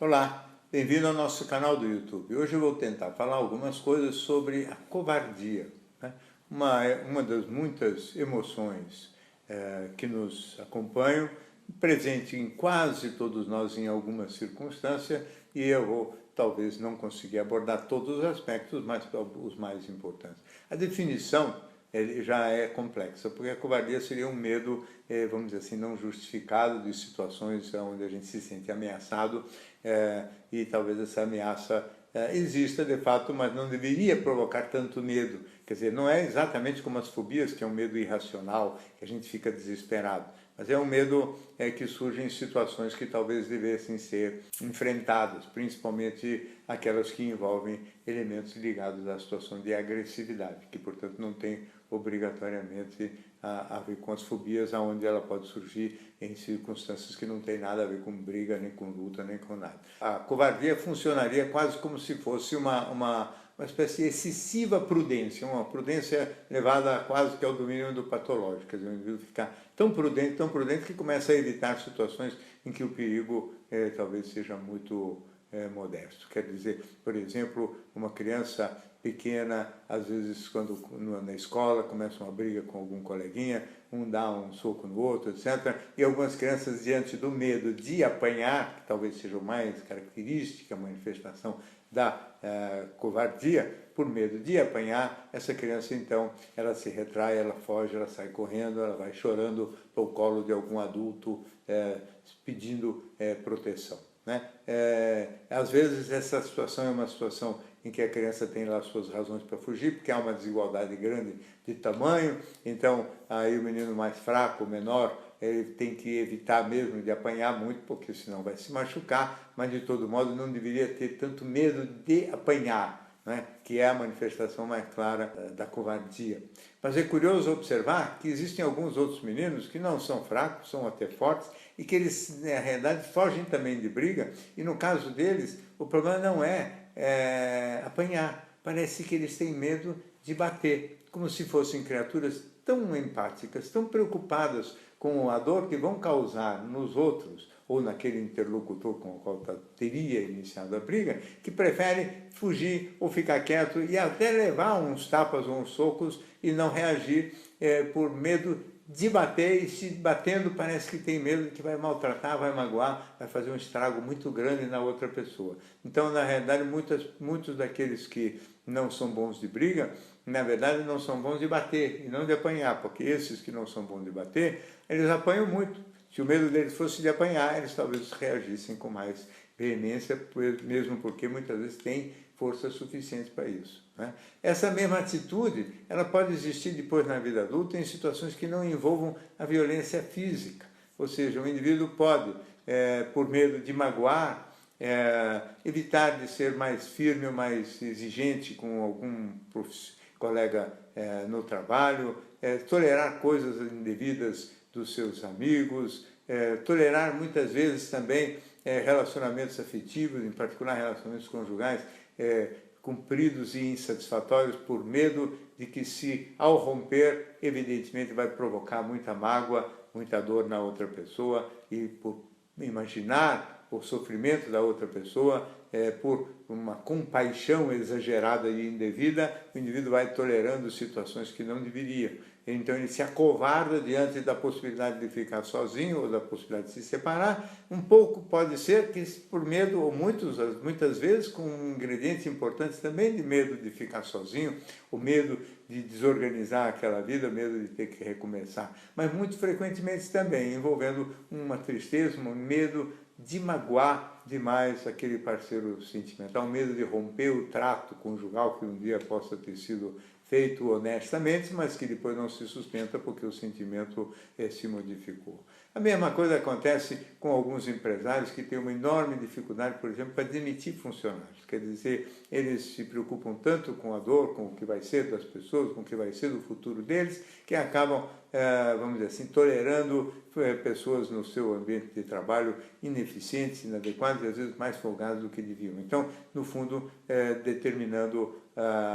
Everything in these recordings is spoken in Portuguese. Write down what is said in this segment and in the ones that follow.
Olá, bem-vindo ao nosso canal do YouTube. Hoje eu vou tentar falar algumas coisas sobre a covardia, né? Uma das muitas emoções que nos acompanham, presente em quase todos nós em alguma circunstância, e eu vou talvez não conseguir abordar todos os aspectos, mas os mais importantes. A definição já é complexa, porque a covardia seria um medo, vamos dizer assim, não justificado de situações onde a gente se sente ameaçado e talvez essa ameaça exista de fato, mas não deveria provocar tanto medo. Quer dizer, não é exatamente como as fobias, que é um medo irracional, que a gente fica desesperado, mas é um medo que surge em situações que talvez devessem ser enfrentadas, principalmente aquelas que envolvem elementos ligados à situação de agressividade, que, portanto, não tem obrigatoriamente a ver com as fobias, onde ela pode surgir em circunstâncias que não tem nada a ver com briga, nem com luta, nem com nada. A covardia funcionaria quase como se fosse uma espécie de excessiva prudência, uma prudência levada quase que ao domínio do patológico. Quer dizer, o indivíduo ficar tão prudente que começa a evitar situações em que o perigo talvez seja muito modesto. Quer dizer, por exemplo, uma criança pequena, às vezes quando na escola começa uma briga com algum coleguinha, um dá um soco no outro, etc. E algumas crianças, diante do medo de apanhar, que talvez seja o mais característica, a manifestação da covardia, por medo de apanhar, essa criança então, ela se retrai, ela foge, ela sai correndo, ela vai chorando para o colo de algum adulto, pedindo proteção, né? Às vezes essa situação é uma situação em que a criança tem lá suas razões para fugir, porque há uma desigualdade grande de tamanho, então aí o menino mais fraco, menor, ele tem que evitar mesmo de apanhar muito, porque senão vai se machucar, mas de todo modo não deveria ter tanto medo de apanhar, né? Que é a manifestação mais clara da covardia. Mas é curioso observar que existem alguns outros meninos que não são fracos, são até fortes, e que eles, na realidade, fogem também de briga, e no caso deles, o problema não é apanhar. Parece que eles têm medo de bater, como se fossem criaturas tão empáticas, tão preocupadas com a dor que vão causar nos outros, ou naquele interlocutor com o qual teria iniciado a briga, que prefere fugir ou ficar quieto e até levar uns tapas ou uns socos e não reagir por medo de bater, e se batendo parece que tem medo de que vai maltratar, vai magoar, vai fazer um estrago muito grande na outra pessoa. Então, na realidade, muitos daqueles que não são bons de briga, na verdade não são bons de bater e não de apanhar, porque esses que não são bons de bater, eles apanham muito. Se o medo deles fosse de apanhar, eles talvez reagissem com mais veemência, mesmo porque muitas vezes têm força suficiente para isso, né? Essa mesma atitude, ela pode existir depois na vida adulta em situações que não envolvam a violência física. Ou seja, o indivíduo pode, por medo de magoar, evitar de ser mais firme ou mais exigente com algum colega no trabalho, tolerar coisas indevidas dos seus amigos, tolerar muitas vezes também relacionamentos afetivos, em particular relacionamentos conjugais, cumpridos e insatisfatórios por medo de que, se ao romper, evidentemente vai provocar muita mágoa, muita dor na outra pessoa, e por imaginar o sofrimento da outra pessoa, por uma compaixão exagerada e indevida, o indivíduo vai tolerando situações que não deveria. Então ele se acovarda diante da possibilidade de ficar sozinho ou da possibilidade de se separar. Um pouco pode ser que por medo, ou muitas vezes com ingredientes importantes também de medo de ficar sozinho, o medo de desorganizar aquela vida, o medo de ter que recomeçar. Mas muito frequentemente também envolvendo uma tristeza, um medo de magoar demais aquele parceiro sentimental, medo de romper o trato conjugal que um dia possa ter sido feito honestamente, mas que depois não se sustenta porque o sentimento se modificou. A mesma coisa acontece com alguns empresários que têm uma enorme dificuldade, por exemplo, para demitir funcionários. Quer dizer, eles se preocupam tanto com a dor, com o que vai ser das pessoas, com o que vai ser do futuro deles, que acabam, vamos dizer assim, tolerando pessoas no seu ambiente de trabalho ineficientes, inadequadas e às vezes mais folgadas do que deviam. Então, no fundo, determinando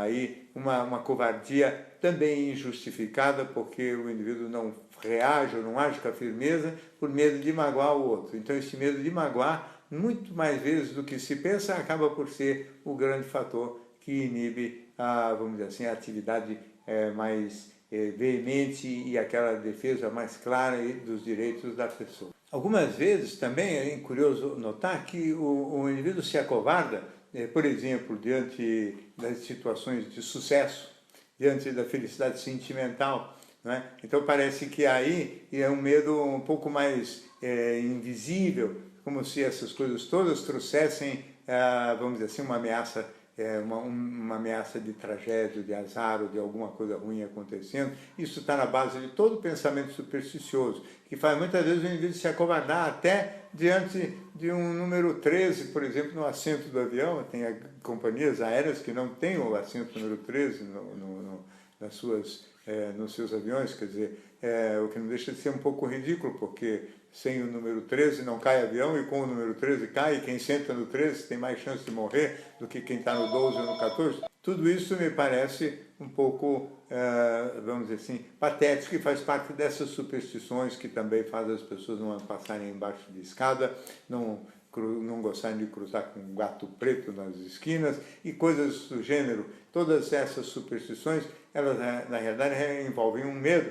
aí uma covardia também injustificada, porque o indivíduo não reage ou não age com a firmeza por medo de magoar o outro. Então, esse medo de magoar muito mais vezes do que se pensa, acaba por ser o grande fator que inibe vamos dizer assim, a atividade mais veemente e aquela defesa mais clara dos direitos da pessoa. Algumas vezes também é curioso notar que o indivíduo se acovarda, por exemplo, diante das situações de sucesso, diante da felicidade sentimental, não é? Então parece que aí é um medo um pouco mais invisível, como se essas coisas todas trouxessem, vamos dizer assim, uma ameaça, uma ameaça de tragédia, de azar ou de alguma coisa ruim acontecendo. Isso está na base de todo o pensamento supersticioso, que faz muitas vezes o indivíduo se acovardar até diante de um número 13, por exemplo, no assento do avião. Tem companhias aéreas que não têm o assento número 13 nos seus aviões, quer dizer, o que não deixa de ser um pouco ridículo, porque sem o número 13 não cai avião e com o número 13 cai, e quem senta no 13 tem mais chance de morrer do que quem está no 12 ou no 14. Tudo isso me parece um pouco, vamos dizer assim, patético, e faz parte dessas superstições que também fazem as pessoas não passarem embaixo de escada, não gostarem de cruzar com um gato preto nas esquinas e coisas do gênero. Todas essas superstições, elas na realidade envolvem um medo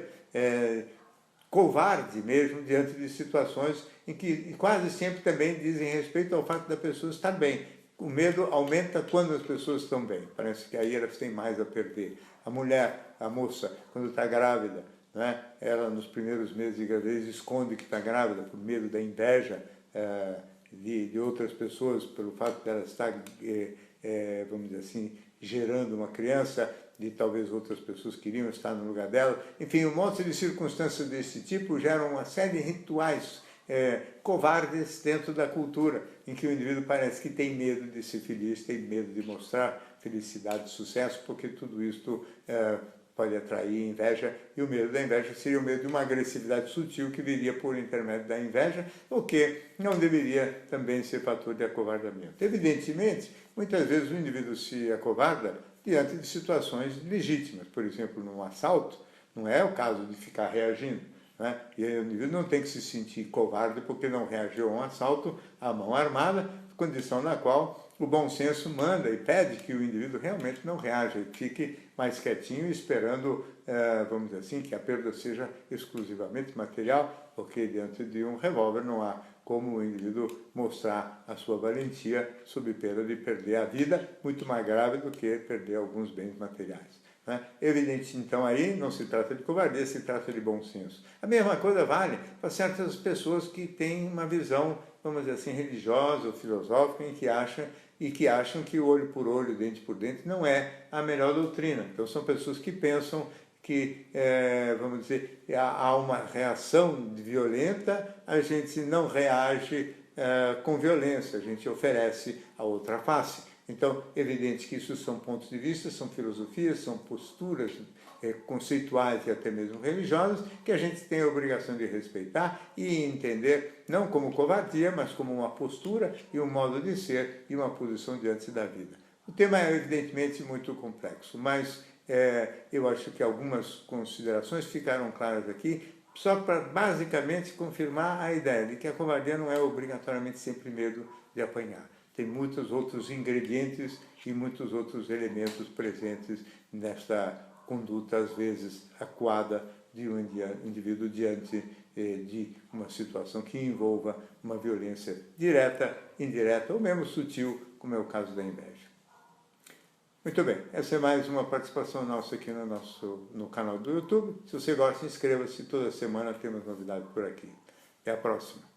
covarde mesmo diante de situações em que quase sempre também dizem respeito ao fato da pessoa estar bem. O medo aumenta quando as pessoas estão bem, parece que aí elas têm mais a perder. A mulher, a moça, quando está grávida, né, ela nos primeiros meses de gravidez esconde que está grávida por medo da inveja de outras pessoas, pelo fato de ela estar, vamos dizer assim, gerando uma criança, de talvez outras pessoas queriam estar no lugar dela. Enfim, um monte de circunstâncias desse tipo geram uma série de rituais covardes dentro da cultura, em que o indivíduo parece que tem medo de ser feliz, tem medo de mostrar felicidade, sucesso, porque tudo isto pode atrair inveja, e o medo da inveja seria o medo de uma agressividade sutil que viria por intermédio da inveja, o que não deveria também ser fator de acovardamento. Evidentemente, muitas vezes o indivíduo se acovarda diante de situações legítimas, por exemplo, num assalto, não é o caso de ficar reagindo, né? E aí o indivíduo não tem que se sentir covarde porque não reagiu a um assalto à mão armada, condição na qual o bom senso manda e pede que o indivíduo realmente não reaja e fique mais quietinho, esperando, vamos dizer assim, que a perda seja exclusivamente material, porque diante de um revólver não há como o indivíduo mostrar a sua valentia sob pena de perder a vida, muito mais grave do que perder alguns bens materiais. Né? Evidente, então, aí não se trata de covardia, se trata de bom senso. A mesma coisa vale para certas pessoas que têm uma visão, vamos dizer assim, religiosa ou filosófica, que acham que o olho por olho, dente por dente, não é a melhor doutrina. Então, são pessoas que pensam que, vamos dizer, há uma reação violenta, a gente não reage com violência, a gente oferece a outra face. Então, é evidente que isso são pontos de vista, são filosofias, são posturas conceituais e até mesmo religiosas, que a gente tem a obrigação de respeitar e entender, não como covardia, mas como uma postura e um modo de ser e uma posição diante da vida. O tema é evidentemente muito complexo, mas eu acho que algumas considerações ficaram claras aqui, só para basicamente confirmar a ideia de que a covardia não é obrigatoriamente sempre medo de apanhar. Tem muitos outros ingredientes e muitos outros elementos presentes nesta conduta, às vezes acuada, de um indivíduo diante de uma situação que envolva uma violência direta, indireta ou mesmo sutil, como é o caso da inveja. Muito bem, essa é mais uma participação nossa aqui no canal do YouTube. Se você gosta, inscreva-se, toda semana temos novidades por aqui. Até a próxima.